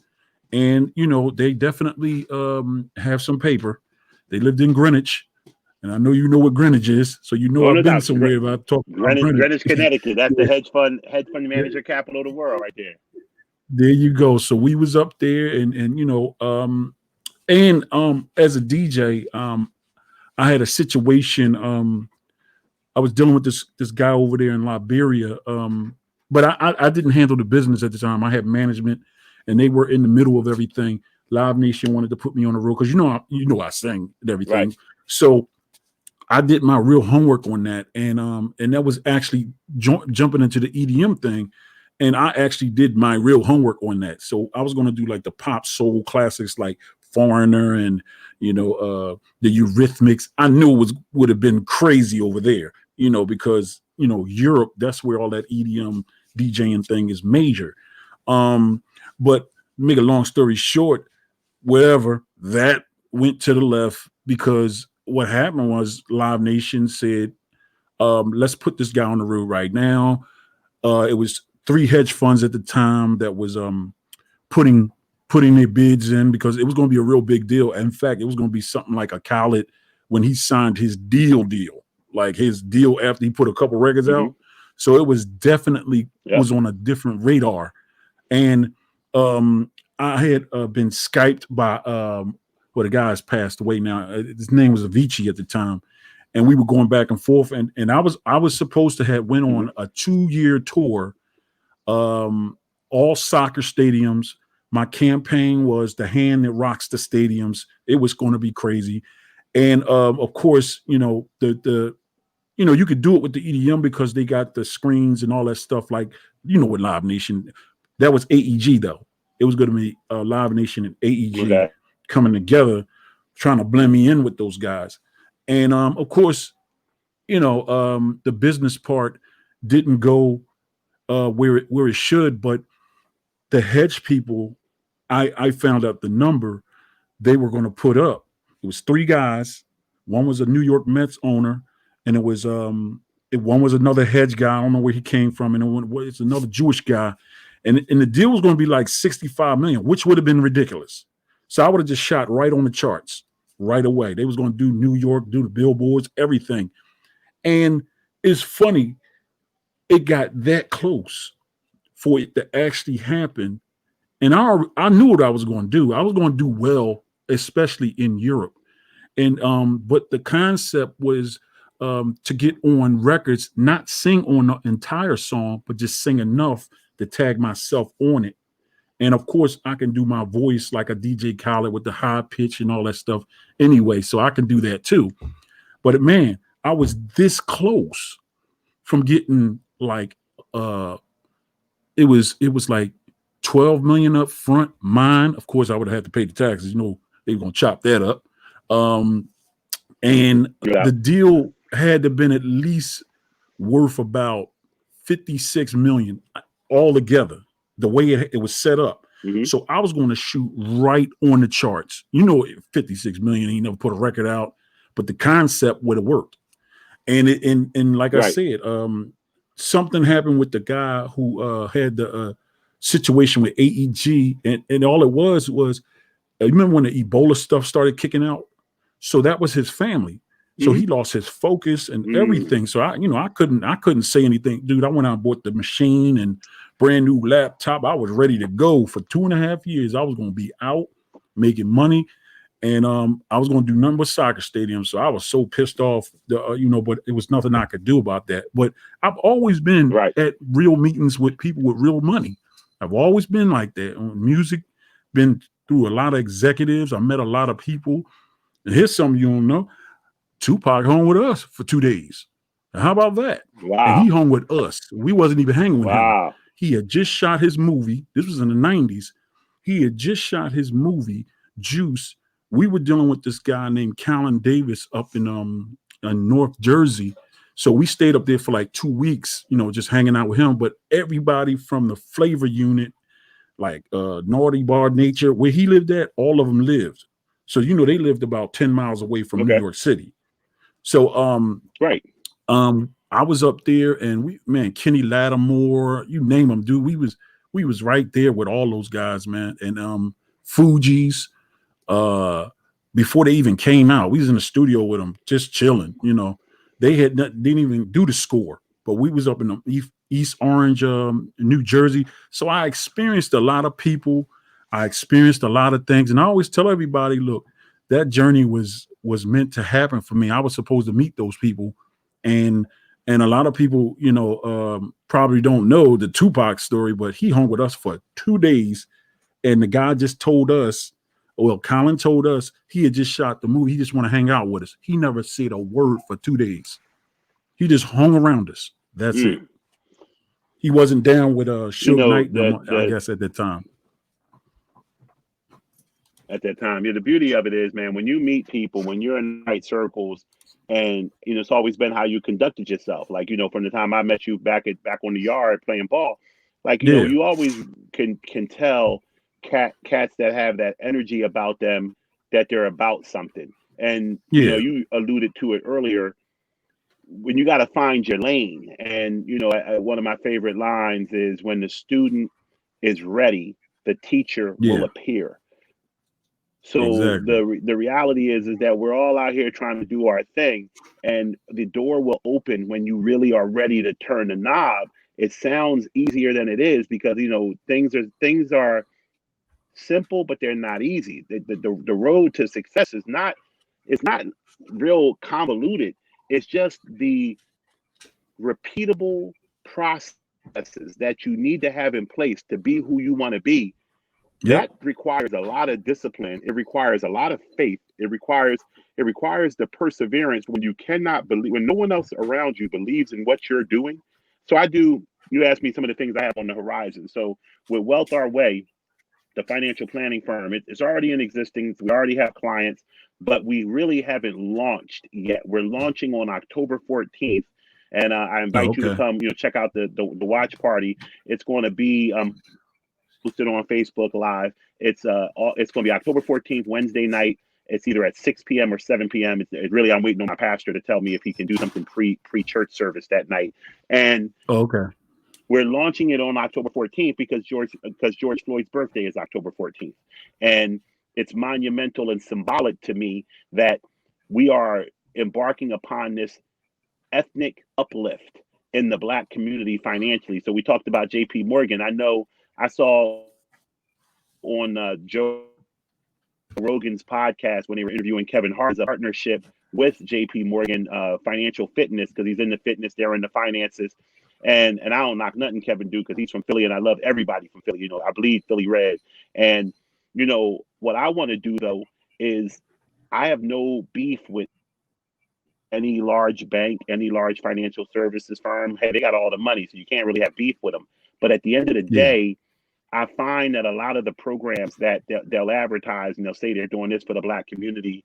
and they definitely have some paper. They lived in Greenwich, and I know you know what Greenwich is, so Oh, no I've been doubt. somewhere about talking about Greenwich, Connecticut. That's the Yeah. hedge fund manager capital of the world, right there. There you go. So we was up there, and as a DJ, I had a situation. I was dealing with this guy over there in Liberia, but I didn't handle the business at the time. I had management, and they were in the middle of everything. Live Nation wanted to put me on the road because I sing and everything. Right. So I did my real homework on that, and that was actually jumping into the EDM thing, and I actually did my real homework on that. So I was going to do like the pop soul classics like Foreigner and the Eurythmics. I knew it would have been crazy over there, because Europe, that's where all that EDM DJing thing is major. But make a long story short, wherever that went to the left, because what happened was Live Nation said, let's put this guy on the road right now. It was 3 hedge funds at the time that was putting their bids in, because it was going to be a real big deal. In fact, it was going to be something like a Khaled when he signed his deal, like his deal after he put a couple records out. So it was definitely was on a different radar. And I had been Skyped by the guy has passed away now. His name was Avicii at the time, and we were going back and forth. And I was supposed to have went on a 2-year tour, all soccer stadiums. My campaign was the hand that rocks the stadiums. It was going to be crazy, and of course, you could do it with the EDM because they got the screens and all that stuff. Like with Live Nation, that was AEG though. It was going to be Live Nation and AEG coming together, trying to blend me in with those guys. And of course, the business part didn't go where it should. But the hedge people, I found out the number they were going to put up. It was 3 guys. One was a New York Mets owner, and it was one was another hedge guy. I don't know where he came from, and it's another Jewish guy. And the deal was going to be like 65 million, which would have been ridiculous. So I would have just shot right on the charts right away. They was going to do New York, do the billboards, everything. And it's funny, it got that close for it to actually happen. And I knew what I was going to do. I was going to do well, especially in Europe. And but the concept was to get on records, not sing on the entire song, but just sing enough to tag myself on it. And of course, I can do my voice like a DJ Khaled with the high pitch and all that stuff anyway, so I can do that too. But man, I was this close from getting like it was like 12 million up front. Mine, of course, I would have had to pay the taxes. They were gonna chop that up. And the deal had to have been at least worth about 56 million all together, the way it was set up. So I was going to shoot right on the charts. 56 million, he never put a record out, but the concept would have worked. And like I said, something happened with the guy who had the situation with AEG, and all it was you remember when the Ebola stuff started kicking out? So that was his family. So he lost his focus and everything. So I couldn't say anything, dude. I went out and bought the machine and brand new laptop. I was ready to go for 2.5 years. I was going to be out making money, and I was going to do nothing but soccer stadiums. So I was so pissed off, but it was nothing I could do about that. But I've always been at real meetings with people with real money. I've always been like that on music. Been through a lot of executives. I met a lot of people. And here's something you don't know. Tupac hung with us for 2 days. Now, how about that? Wow. And he hung with us. We wasn't even hanging with him. He had just shot his movie. This was in the 90s. He had just shot his movie, Juice. We were dealing with this guy named Callan Davis up in North Jersey. So we stayed up there for like 2 weeks, just hanging out with him. But everybody from the flavor unit, like Naughty Bar Nature, where he lived at, all of them lived. So they lived about 10 miles away from New Okay. York City. So Right. I was up there, and Kenny Lattimore, you name them, dude. We was right there with all those guys, man. And Fuji's, before they even came out, we was in the studio with them, just chilling. They didn't even do the score, but we was up in the East Orange, New Jersey. So I experienced a lot of people. I experienced a lot of things, and I always tell everybody, look, that journey was meant to happen for me. I was supposed to meet those people, and a lot of people, probably don't know the Tupac story, but he hung with us for 2 days, and the guy just told us, well, Colin told us he had just shot the movie. He just want to hang out with us. He never said a word for 2 days. He just hung around us. That's it. He wasn't down with Suge Knight, I guess, at that time. At that time, yeah. The beauty of it is, man, when you meet people, when you're in the right circles, and it's always been how you conducted yourself. Like from the time I met you back on the yard playing ball, like Yeah. you always can tell cats that have that energy about them, that they're about something. And Yeah. you alluded to it earlier, when you got to find your lane. And one of my favorite lines is, when the student is ready, the teacher will Yeah. appear. So Exactly. the reality is that we're all out here trying to do our thing, and the door will open when you really are ready to turn the knob. It sounds easier than it is, because things are simple, but they're not easy. The road to success is not, it's not real convoluted. It's just the repeatable processes that you need to have in place to be who you want to be. Yep. That requires a lot of discipline. It requires a lot of faith. It requires the perseverance when you cannot believe, when no one else around you believes in what you're doing. So you asked me some of the things I have on the horizon. So with Wealth Our Way, the financial planning firm, it's already in existence. We already have clients, but we really haven't launched yet. We're launching on October 14th. And I invite you to Okay. come, check out the watch party. It's going to be posted on Facebook Live. It's going to be October 14th, Wednesday night. It's either at 6 p.m. or 7 p.m. It's really, I'm waiting on my pastor to tell me if he can do something pre church service that night. And Okay. we're launching it on October 14th because George Floyd's birthday is October 14th. And it's monumental and symbolic to me that we are embarking upon this ethnic uplift in the Black community financially. So we talked about JP Morgan. I saw on Joe Rogan's podcast, when they were interviewing Kevin Hart, a partnership with JP Morgan Financial Fitness, because he's in the fitness, they're in the finances. And I don't knock nothing Kevin do, because he's from Philly, and I love everybody from Philly. I bleed Philly red. And what I want to do, though, is I have no beef with any large bank, any large financial services firm. Hey, they got all the money, so you can't really have beef with them. But at the end of the day, I find that a lot of the programs that they'll advertise, and they'll say they're doing this for the Black community,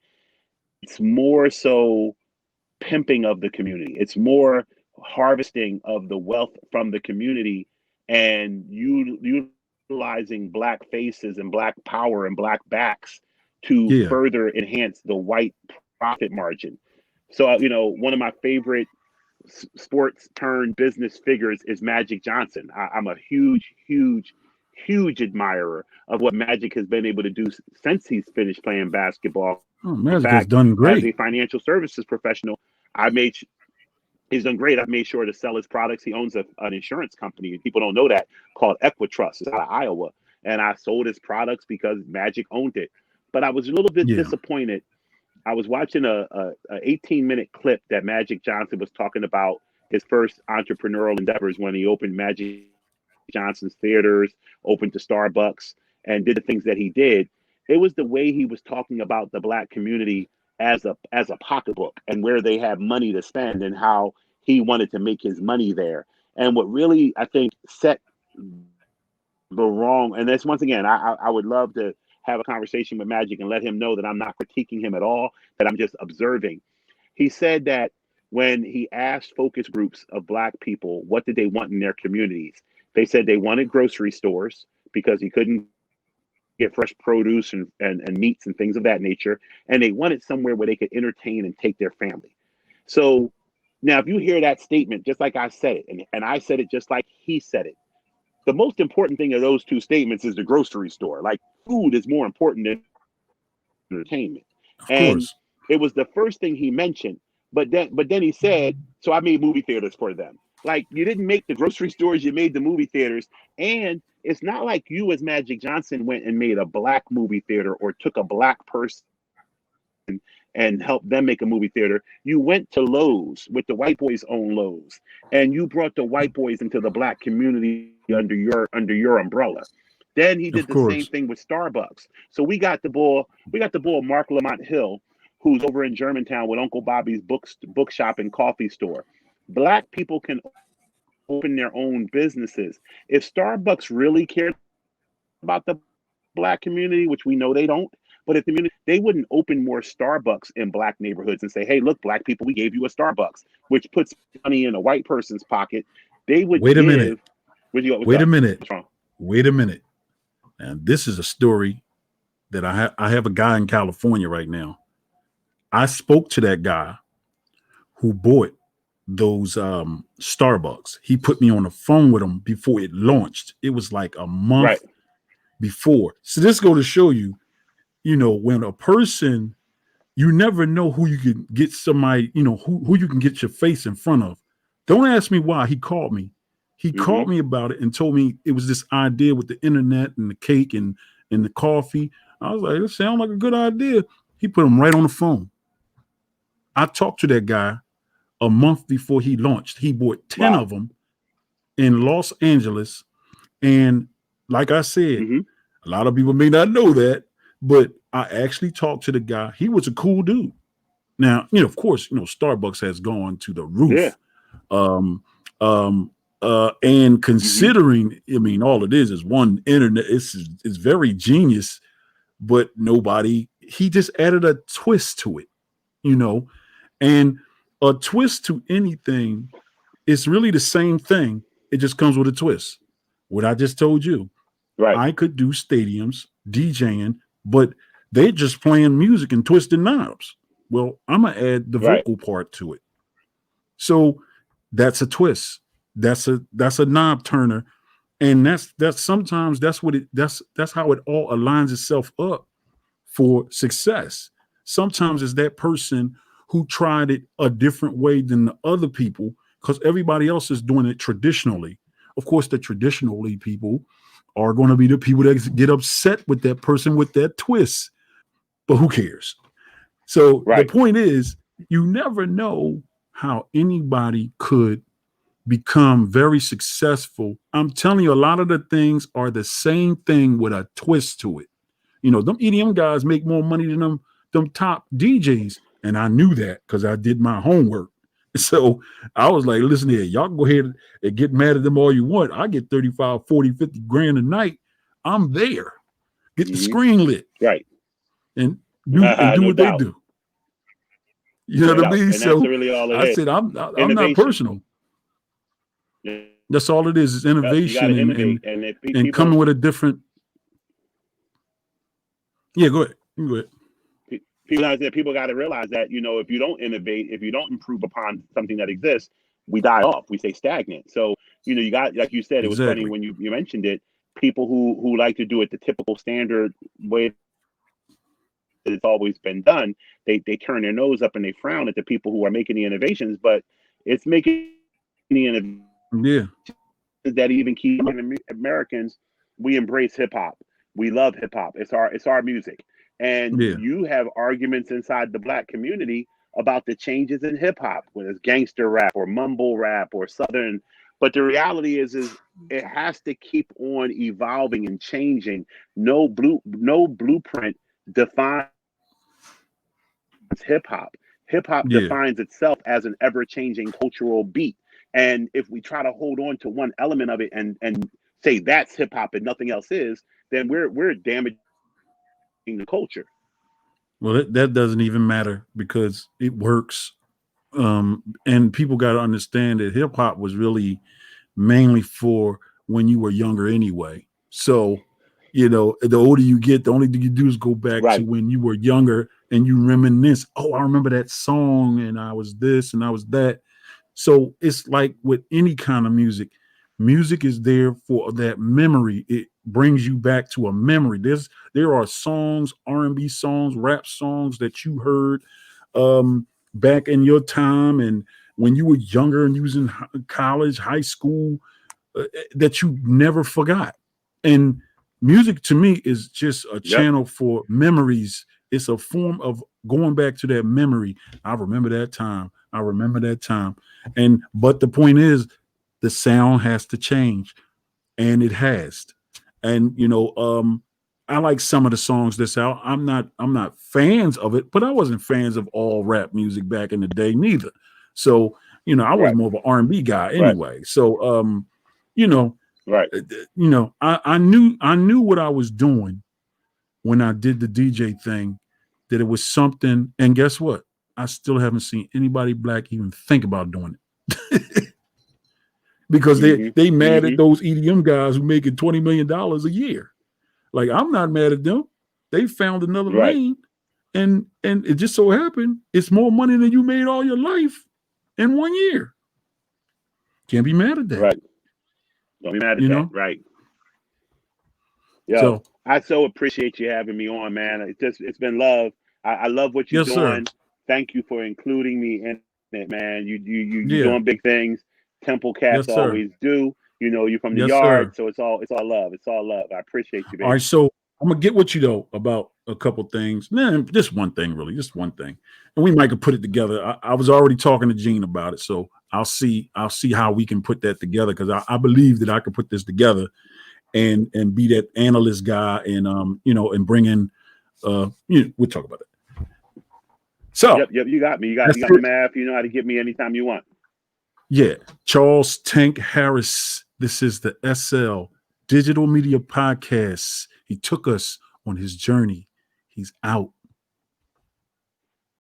it's more so pimping of the community. It's more harvesting of the wealth from the community, and utilizing Black faces and Black power and Black backs to Yeah. further enhance the white profit margin. So, one of my favorite sports turn business figures is Magic Johnson. I'm a huge, huge, huge admirer of what Magic has been able to do since he's finished playing basketball. Oh, In Magic has fact, done as a great. financial services professional, he's done great. I've made sure to sell his products. He owns an insurance company, and people don't know that, called Equitrust. It's out of Iowa. And I sold his products because Magic owned it. But I was a little bit Yeah. disappointed. I was watching a 18-minute clip that Magic Johnson was talking about his first entrepreneurial endeavors, when he opened Magic Johnson's theaters, opened to Starbucks, and did the things that he did. It was the way he was talking about the Black community as a pocketbook, and where they have money to spend, and how he wanted to make his money there. And what really, I think, set the wrong, and that's, once again, I would love to have a conversation with Magic and let him know that I'm not critiquing him at all, that I'm just observing. He said that when he asked focus groups of black people what did they want in their communities. They said they wanted grocery stores because he couldn't get fresh produce and meats and things of that nature. And they wanted somewhere where they could entertain and take their family. So now, if you hear that statement, just like I said it, and I said it just like he said it, the most important thing of those two statements is the grocery store. Like, food is more important than entertainment. Of And course. it was the first thing he mentioned. But then he said, so I made movie theaters for them. Like, you didn't make the grocery stores, you made the movie theaters. And it's not like you as Magic Johnson went and made a black movie theater or took a black person and helped them make a movie theater. You went to Lowe's with the white boys own Lowe's, and you brought the white boys into the black community under your umbrella. Then he Of did the same course. thing with Starbucks. So we got the boy Mark Lamont Hill, who's over in Germantown with Uncle Bobby's bookshop and coffee store. Black people can open their own businesses. If Starbucks really cared about the black community, which we know they don't, but if the community, they wouldn't open more Starbucks in black neighborhoods and say, "Hey, look, black people, we gave you a Starbucks," which puts money in a white person's pocket. They would Wait a minute. give. What you got? What's Wait a up? minute. What's wrong? Wait a minute. And this is a story that I have a guy in California right now. I spoke to that guy who bought those Starbucks. He put me on the phone with him before it launched. It was like a Right. month before. So this go to show you, when a person, you never know who you can get somebody, who you can get your face in front of. Don't ask me why he called me. He Mm-hmm. called me about it and told me it was this idea with the internet and the cake and the coffee. I was like, it sounds like a good idea. He put him right on the phone. I talked to that guy a month before he launched. He bought 10 Wow. of them in Los Angeles. And like I said, Mm-hmm. a lot of people may not know that, but I actually talked to the guy. He was a cool dude. Now, of course, Starbucks has gone to the Yeah. roof. And Mm-hmm. considering, I mean, all it is one internet. It's very genius, but he just added a twist to it, and a twist to anything is really the same thing. It just comes with a twist. What I just told you, Right. I could do stadiums, DJing, but they're just playing music and twisting knobs. Well, I'm gonna add the Right. vocal part to it. So that's a twist. That's a knob turner. And that's sometimes that's how it all aligns itself up for success. Sometimes it's that person who tried it a different way than the other people because everybody else is doing it traditionally. Of course, the traditionally people are going to be the people that get upset with that person with that twist, but who cares? So the Right. point is, you never know how anybody could become very successful. I'm telling you, a lot of the things are the same thing with a twist to it. Them EDM guys make more money than them top DJs. And I knew that because I did my homework. So I was like, listen here, y'all go ahead and get mad at them all you want. I get 35, 40, 50 grand a night. I'm there. Get the Mm-hmm. screen lit Right. and do No what they doubt. do. You know No what I doubt. mean? And that's So really all it I is. said, I'm not Innovation. personal. Yeah. That's all it is You got to innovation innovate. And if and people coming with a different. Yeah, go ahead. You go ahead. people got to realize that if you don't innovate, if you don't improve upon something that exists, we die off, we stay stagnant. So you got, like you said, it was funny Exactly. when you mentioned it. People who like to do it the typical standard way that it's always been done, they turn their nose up and they frown at the people who are making the innovations. But it's making the innovations Yeah. that even keep Americans. We embrace hip hop. We love hip hop. It's our music. And Yeah. you have arguments inside the black community about the changes in hip hop, whether it's gangster rap or mumble rap or southern. But the reality is it has to keep on evolving and changing. No blueprint defines hip hop. Hip hop Yeah. defines itself as an ever changing cultural beat. And if we try to hold on to one element of it and say that's hip hop and nothing else is, then we're damaging the culture. Well, that doesn't even matter because it works. And people got to understand that hip hop was really mainly for when you were younger anyway. So, the older you get, the only thing you do is go back to Right. when you were younger and you reminisce. Oh, I remember that song and I was this and I was that. So it's like with any kind of music, music is there for that memory. It brings you back to a memory. There are songs, R&B songs, rap songs that you heard back in your time and when you were younger and you was in college, high school, that you never forgot. And music to me is just a Yep. channel for memories. It's a form of going back to that memory. I remember that time. I remember that time. And but the point is the sound has to change. And it has. And I like some of the songs that's out. I'm not fans of it, but I wasn't fans of all rap music back in the day neither. So, I was Right. more of an R&B guy Right. anyway. So you know, Right. I knew what I was doing when I did the DJ thing, that it was something, and guess what? I still haven't seen anybody black even think about doing it. Because Hmm. they mad Hmm. at those EDM guys who making $20 million a year. Like I'm not mad at them. They found another Right. lane, and it just so happened it's more money than you made all your life in 1 year. Can't be mad at that, Right. Don't be mad at you that. know. Right. Yo, So I so appreciate you having me on, man. It's been love. I love what you're yes, sir. doing. Thank you for including me in it, man. You Yeah, doing big things. Temple cats yes, sir. always do. You're from the Yes, yard, sir. so it's all love. It's all love. I appreciate you, All right, baby. so I'm gonna get with you though about a couple things. Nah, just one thing, really, just one thing, and we might could put it together. I was already talking to Gene about it, so I'll see how we can put that together because I believe that I could put this together and be that analyst guy and and bring in we'll talk about it. So Yep, yep. You got me. that's You got my it. math. You know how to get me anytime you want. Yeah, Charles Tank Harris. This is the SL Digital Media Podcast. He took us on his journey. He's out.